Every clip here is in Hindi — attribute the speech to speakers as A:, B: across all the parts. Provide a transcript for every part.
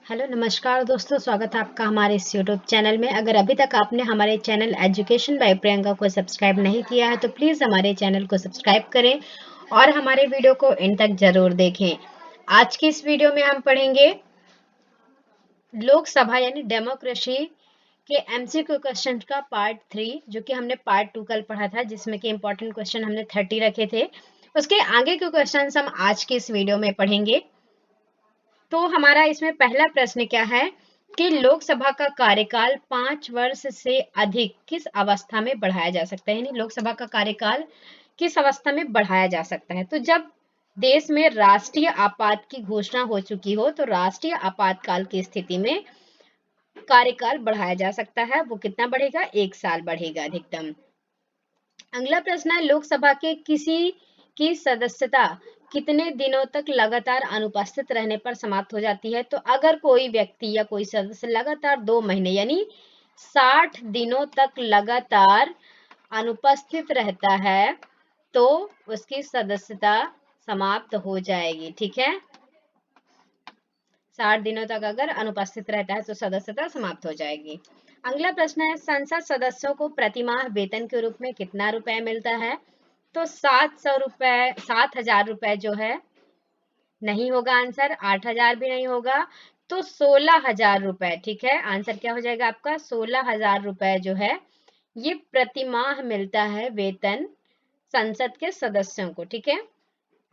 A: हेलो नमस्कार दोस्तों, स्वागत है आपका हमारे इस यूट्यूब चैनल में। अगर अभी तक आपने हमारे चैनल एजुकेशन बाय प्रियंका को सब्सक्राइब नहीं किया है तो प्लीज़ हमारे चैनल को सब्सक्राइब करें और हमारे वीडियो को एंड तक ज़रूर देखें। आज की इस वीडियो में हम पढ़ेंगे लोकसभा यानी डेमोक्रेसी के एमसीक्यू क्वेश्चन का पार्ट 3, जो कि हमने पार्ट 2 कल पढ़ा था, जिसमें कि इंपॉर्टेंट क्वेश्चन हमने 30 रखे थे। उसके आगे के क्वेश्चन हम आज की इस वीडियो में पढ़ेंगे। तो हमारा इसमें पहला प्रश्न क्या है कि लोकसभा का कार्यकाल 5 वर्ष से अधिक किस अवस्था में बढ़ाया जा सकता है, यानी लोकसभा का कार्यकाल किस अवस्था में बढ़ाया जा सकता है। तो जब देश में राष्ट्रीय आपात की घोषणा हो चुकी हो तो राष्ट्रीय आपातकाल की स्थिति में कार्यकाल बढ़ाया जा सकता है। वो कितना बढ़ेगा? 1 साल बढ़ेगा अधिकतम। अगला प्रश्न है लोकसभा के किसी की सदस्यता कितने दिनों तक लगातार अनुपस्थित रहने पर समाप्त हो जाती है। तो अगर कोई व्यक्ति या कोई सदस्य लगातार 2 महीने यानी 60 दिनों तक लगातार अनुपस्थित रहता है तो उसकी सदस्यता समाप्त हो जाएगी। ठीक है, 60 दिनों तक अगर अनुपस्थित रहता है तो सदस्यता समाप्त हो जाएगी। अगला प्रश्न है संसद सदस्यों को प्रतिमाह वेतन के रूप में कितना रुपए मिलता है। तो 700 रुपए, 7,000 रुपए जो है नहीं होगा आंसर, 8,000 भी नहीं होगा, तो 16,000 रुपए। ठीक है, आंसर क्या हो जाएगा आपका? 16,000 रुपए जो है ये प्रतिमाह मिलता है वेतन संसद के सदस्यों को। ठीक है,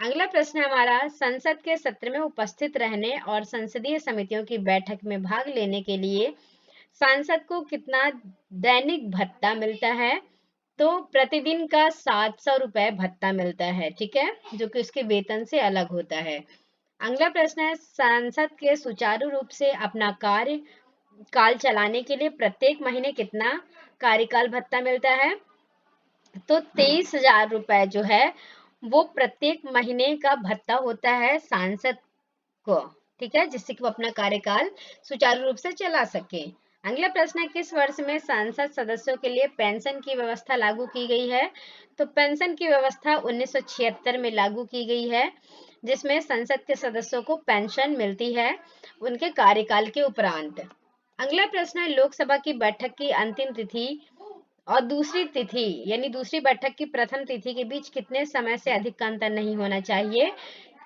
A: अगला प्रश्न है हमारा संसद के सत्र में उपस्थित रहने और संसदीय समितियों की बैठक में भाग लेने के लिए सांसद को कितना दैनिक भत्ता मिलता है। तो प्रतिदिन का 700 रुपए भत्ता मिलता है। ठीक है, जो कि उसके वेतन से अलग होता है। अगला प्रश्न है सांसद के सुचारू रूप से अपना कार्य काल चलाने के लिए प्रत्येक महीने कितना कार्यकाल भत्ता मिलता है। तो 23,000 रुपए जो है वो प्रत्येक महीने का भत्ता होता है सांसद को। ठीक है, जिससे कि वो अपना कार्यकाल सुचारू रूप से चला सके। अगला प्रश्न है किस वर्ष में संसद सदस्यों के लिए पेंशन की व्यवस्था लागू की गई है। तो पेंशन की व्यवस्था 1976 में लागू की गई है, जिसमें संसद के सदस्यों को पेंशन मिलती है उनके कार्यकाल के उपरांत। अगला प्रश्न है लोकसभा की बैठक की अंतिम तिथि और दूसरी तिथि यानी दूसरी बैठक की प्रथम तिथि के बीच कितने समय से अधिक का अंतर नहीं होना चाहिए।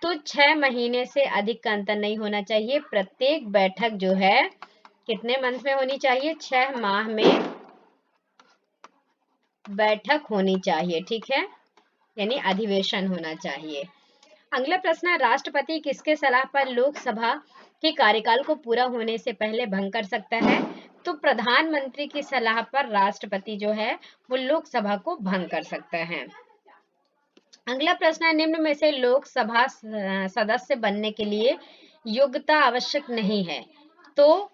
A: तो 6 महीने से अधिक का अंतर नहीं होना चाहिए। प्रत्येक बैठक जो है कितने मंथ में होनी चाहिए? 6 माह में बैठक होनी चाहिए। ठीक है, यानी अधिवेशन होना चाहिए। अगला प्रश्न है राष्ट्रपति किसके सलाह पर लोकसभा के कार्यकाल को पूरा होने से पहले भंग कर सकता है। तो प्रधानमंत्री की सलाह पर राष्ट्रपति जो है वो लोकसभा को भंग कर सकता है। अगला प्रश्न है निम्न में से लोकसभा सदस्य बनने के लिए योग्यता आवश्यक नहीं है। तो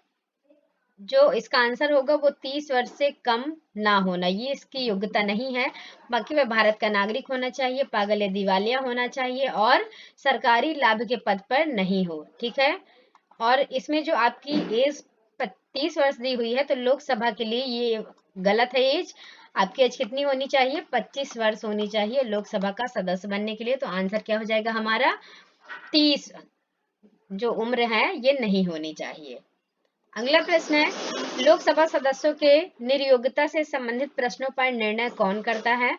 A: जो इसका आंसर होगा वो 30 वर्ष से कम ना होना, ये इसकी योग्यता नहीं है। बाकी वह भारत का नागरिक होना चाहिए, पागल या दिवालिया होना चाहिए और सरकारी लाभ के पद पर नहीं हो। ठीक है, और इसमें जो आपकी एज 30 वर्ष दी हुई है तो लोकसभा के लिए ये गलत है। एज आपकी एज कितनी होनी चाहिए? 25 वर्ष होनी चाहिए लोकसभा का सदस्य बनने के लिए। तो आंसर क्या हो जाएगा हमारा? 30 जो उम्र है ये नहीं होनी चाहिए। अगला प्रश्न है लोकसभा सदस्यों के निर्योग्यता से संबंधित प्रश्नों पर निर्णय कौन करता है।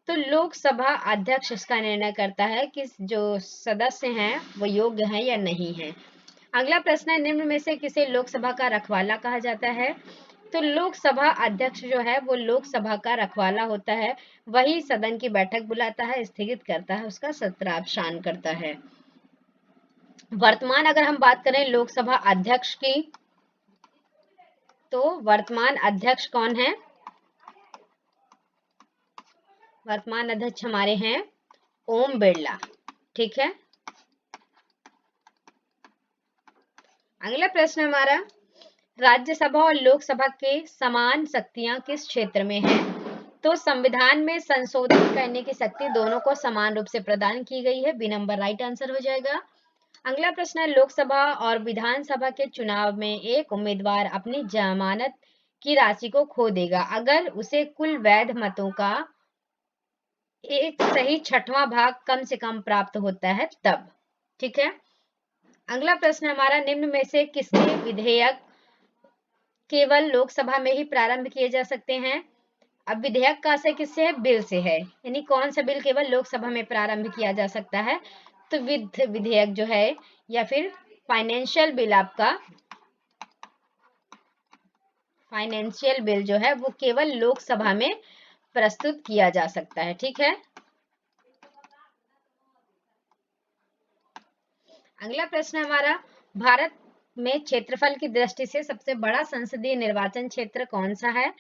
A: तो लोकसभा अध्यक्ष इसका निर्णय करता है कि जो सदस्य हैं वो योग्य हैं या नहीं है। अगला प्रश्न है निम्न में से किसे लोकसभा का रखवाला कहा जाता है। तो लोकसभा अध्यक्ष जो है वो लोकसभा का रखवाला होता है, वही सदन की बैठक बुलाता है, स्थगित करता है, उसका सत्रावसान करता है। वर्तमान अगर हम बात करें लोकसभा अध्यक्ष की तो वर्तमान अध्यक्ष कौन है? वर्तमान अध्यक्ष हमारे हैं ओम बिरला। ठीक है, अगला प्रश्न हमारा राज्यसभा और लोकसभा के समान शक्तियां किस क्षेत्र में हैं। तो संविधान में संशोधन करने की शक्ति दोनों को समान रूप से प्रदान की गई है। बी नंबर राइट आंसर हो जाएगा। अगला प्रश्न है लोकसभा और विधानसभा के चुनाव में एक उम्मीदवार अपनी जमानत की राशि को खो देगा अगर उसे कुल वैध मतों का एक सही छठवां भाग कम से कम प्राप्त होता है तब। ठीक है, अगला प्रश्न हमारा, निम्न में से किसके विधेयक केवल लोकसभा में ही प्रारंभ किए जा सकते हैं? अब विधेयक का से किससे है? बिल से है, यानी कौन सा बिल केवल लोकसभा में प्रारंभ किया जा सकता है? तो वित्त विधेयक जो है या फिर फाइनेंशियल बिल, आपका फाइनेंशियल बिल जो है वो केवल लोकसभा में प्रस्तुत किया जा सकता है। ठीक है, अगला प्रश्न हमारा, भारत में क्षेत्रफल की दृष्टि से सबसे बड़ा संसदीय निर्वाचन क्षेत्र कौन सा है?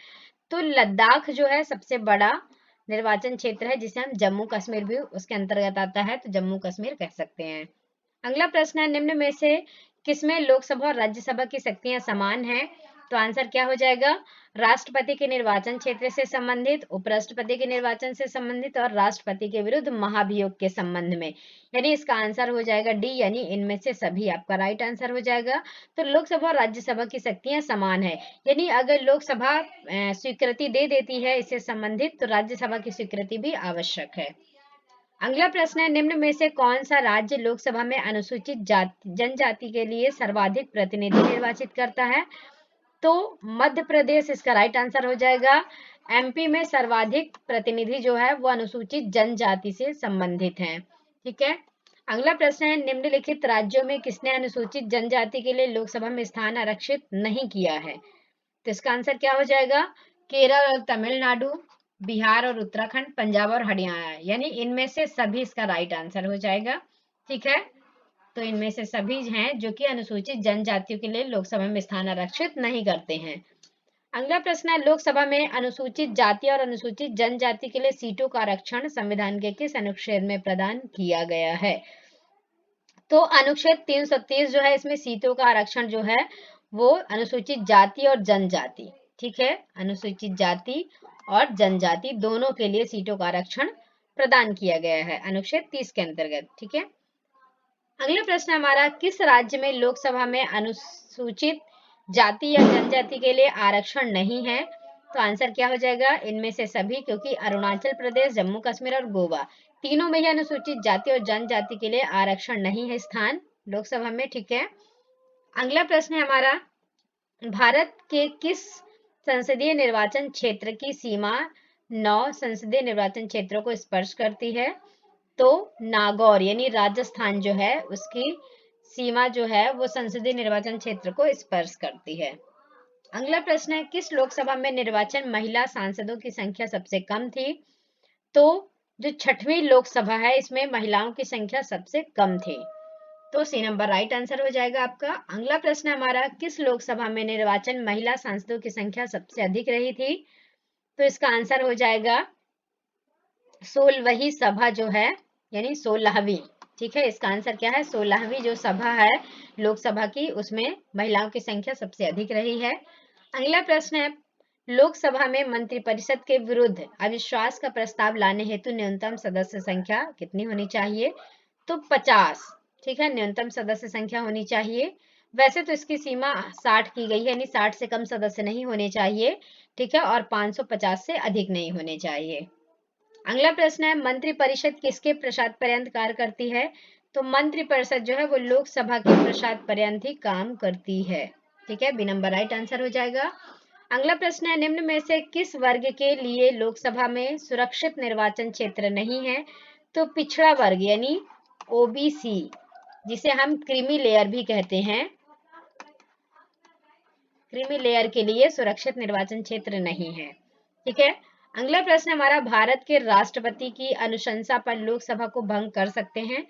A: तो लद्दाख जो है सबसे बड़ा निर्वाचन क्षेत्र है, जिसे हम जम्मू कश्मीर भी उसके अंतर्गत आता है, तो जम्मू कश्मीर कह सकते हैं। अगला प्रश्न है, निम्न में से किसमें लोकसभा और राज्यसभा की शक्तियां समान हैं? तो आंसर क्या हो जाएगा? राष्ट्रपति के निर्वाचन क्षेत्र से संबंधित, उपराष्ट्रपति के निर्वाचन से संबंधित और राष्ट्रपति के विरुद्ध महाभियोग के संबंध में, यानी इसका आंसर हो जाएगा डी, यानी इनमें से सभी आपका राइट आंसर हो जाएगा। तो लोकसभा और राज्यसभा की शक्तियां समान है, यानी अगर लोकसभा स्वीकृति दे देती है इससे संबंधित, तो राज्यसभा की स्वीकृति भी आवश्यक है। अगला प्रश्न है, निम्न में से कौन सा राज्य लोकसभा में अनुसूचित जाति जनजाति के लिए सर्वाधिक प्रतिनिधि निर्वाचित करता है? तो मध्य प्रदेश इसका राइट आंसर हो जाएगा। एमपी में सर्वाधिक प्रतिनिधि जो है वो अनुसूचित जनजाति से संबंधित हैं। ठीक है, अगला प्रश्न है, निम्नलिखित राज्यों में किसने अनुसूचित जनजाति के लिए लोकसभा में स्थान आरक्षित नहीं किया है? तो इसका आंसर क्या हो जाएगा? केरल और तमिलनाडु, बिहार और उत्तराखंड, पंजाब और हरियाणा, यानी इनमें से सभी इसका राइट आंसर हो जाएगा। ठीक है, तो इनमें से सभी हैं जो कि अनुसूचित जनजातियों के लिए लोकसभा में स्थान आरक्षित नहीं करते हैं। अगला प्रश्न है, लोकसभा में अनुसूचित जाति और अनुसूचित जनजाति के लिए सीटों का आरक्षण संविधान के किस अनुच्छेद में प्रदान किया गया है? तो अनुच्छेद 330 जो है, इसमें सीटों का आरक्षण जो है वो अनुसूचित जाति और जनजाति, ठीक है, अनुसूचित जाति और जनजाति दोनों के लिए सीटों का आरक्षण प्रदान किया गया है अनुच्छेद 30 के अंतर्गत। ठीक है, अगला प्रश्न हमारा, किस राज्य में लोकसभा में अनुसूचित जाति या जनजाति के लिए आरक्षण नहीं है? तो आंसर क्या हो जाएगा? इनमें से सभी, क्योंकि अरुणाचल प्रदेश, जम्मू कश्मीर और गोवा तीनों में ही अनुसूचित जाति और जनजाति के लिए आरक्षण नहीं है स्थान लोकसभा में। ठीक है, अगला प्रश्न है हमारा, भारत के किस संसदीय निर्वाचन क्षेत्र की सीमा 9 संसदीय निर्वाचन क्षेत्रों को स्पर्श करती है? तो नागौर यानी राजस्थान जो है उसकी सीमा जो है वो संसदीय निर्वाचन क्षेत्र को स्पर्श करती है। अगला प्रश्न है, किस लोकसभा में निर्वाचन महिला सांसदों की संख्या सबसे कम थी? तो जो 6वीं लोकसभा है इसमें महिलाओं की संख्या सबसे कम थी, तो सी नंबर राइट आंसर हो जाएगा आपका। अगला प्रश्न हमारा, किस लोकसभा में निर्वाचन महिला सांसदों की संख्या सबसे अधिक रही थी? तो इसका आंसर हो जाएगा 16वीं सभा जो है, यानी 16वीं। ठीक है, इसका आंसर क्या है? 16वीं जो सभा है लोकसभा की, उसमें महिलाओं की संख्या सबसे अधिक रही है। अगला प्रश्न है, लोकसभा में मंत्रिपरिषद के विरुद्ध अविश्वास का प्रस्ताव लाने हेतु न्यूनतम सदस्य संख्या कितनी होनी चाहिए? तो 50। ठीक है, न्यूनतम सदस्य संख्या होनी चाहिए। वैसे तो इसकी सीमा 60 की गई है, यानी 60 से कम सदस्य नहीं होने चाहिए। ठीक है, और 550 से अधिक नहीं होने चाहिए। अगला प्रश्न है, मंत्रिपरिषद किसके प्रसाद पर्यंत कार्य करती है? तो मंत्रिपरिषद जो है वो लोकसभा के प्रसाद पर्यंत ही काम करती है। ठीक है, बी नंबर राइट आंसर हो जाएगा। अगला प्रश्न है, निम्न में से किस वर्ग के लिए लोकसभा में सुरक्षित निर्वाचन क्षेत्र नहीं है? तो पिछड़ा वर्ग यानी ओबीसी, जिसे हम क्रीमी लेयर भी कहते हैं, क्रीमी लेयर के लिए सुरक्षित निर्वाचन क्षेत्र नहीं है। ठीक है, अगला प्रश्न हमारा, भारत के राष्ट्रपति की अनुशंसा पर लोकसभा को भंग कर सकते हैं?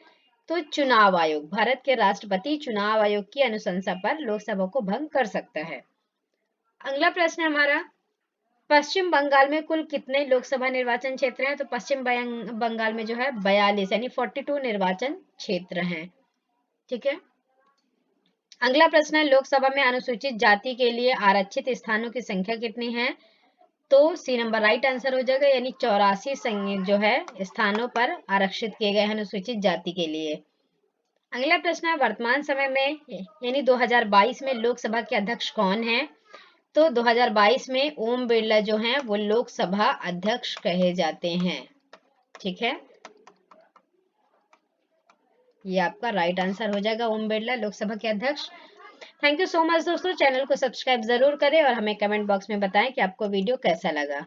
A: तो चुनाव आयोग, भारत के राष्ट्रपति चुनाव आयोग की अनुशंसा पर लोकसभा को भंग कर सकता है। अगला प्रश्न हमारा, पश्चिम बंगाल में कुल कितने लोकसभा निर्वाचन क्षेत्र हैं? तो पश्चिम बंगाल में जो है 42 यानी 42 निर्वाचन क्षेत्र हैं। ठीक है, अगला प्रश्न है, लोकसभा में अनुसूचित जाति के लिए आरक्षित स्थानों की संख्या कितनी है? तो सी नंबर राइट आंसर हो जाएगा, यानी 84 जो है स्थानों पर आरक्षित किए गए अनुसूचित जाति के लिए। अगला प्रश्न है, वर्तमान समय में यानी 2022 में लोकसभा के अध्यक्ष कौन है? तो 2022 में ओम बिरला जो हैं वो लोकसभा अध्यक्ष कहे जाते हैं। ठीक है, ये आपका राइट आंसर हो जाएगा, ओम बिरला लोकसभा के अध्यक्ष। थैंक यू सो मच दोस्तों, चैनल को सब्सक्राइब जरूर करें और हमें कमेंट बॉक्स में बताएं कि आपको वीडियो कैसा लगा।